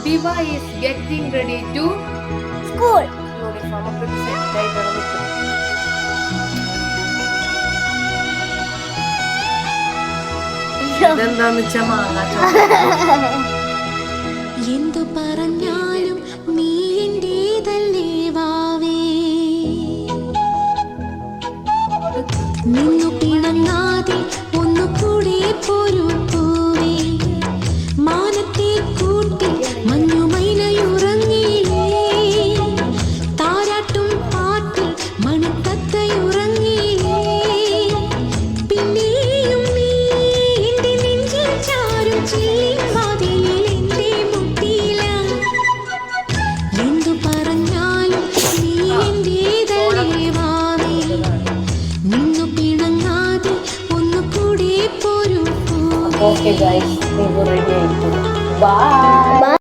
Diva is getting ready to school. uniform ഒക്കെ set ആയിട്ടാണ് നിൽക്കുന്നത്. ഇതെന്താന്ന് വെച്ചാ മാങ്ങ എന്തു പറഞ്ഞാലും നീ എന്റേതല്ലേ വാവേ, നിന്നു പിണങ്ങാതെ ഒന്നുകൂടെ പോരൂ പൂവേ, മാനത്തെ കൂട്ടി മഞ്ഞുമൈനയുറങ്ങിയില്ലേ, താരാട്ടും പാട്ടിൽ മണിത്തത്തയുറങ്ങിയില്ലേ, പിന്നെയും നീ എന്റെ നെഞ്ചിൽ ചാരും ചില്ലിവാതിലിൽ എന്റെ മുട്ടിയില. എന്തു പറഞ്ഞാലും നീ എന്റേതല്ലേ വാവേ, നിന്നു പിണങ്ങാതെ ഒന്നുകൂടെ പോരൂ പൂവേ. ഓക്കെ ഗൈസ്, നിങ്ങൾ റെഡി ആയിട്ടുണ്ട്. ബൈ.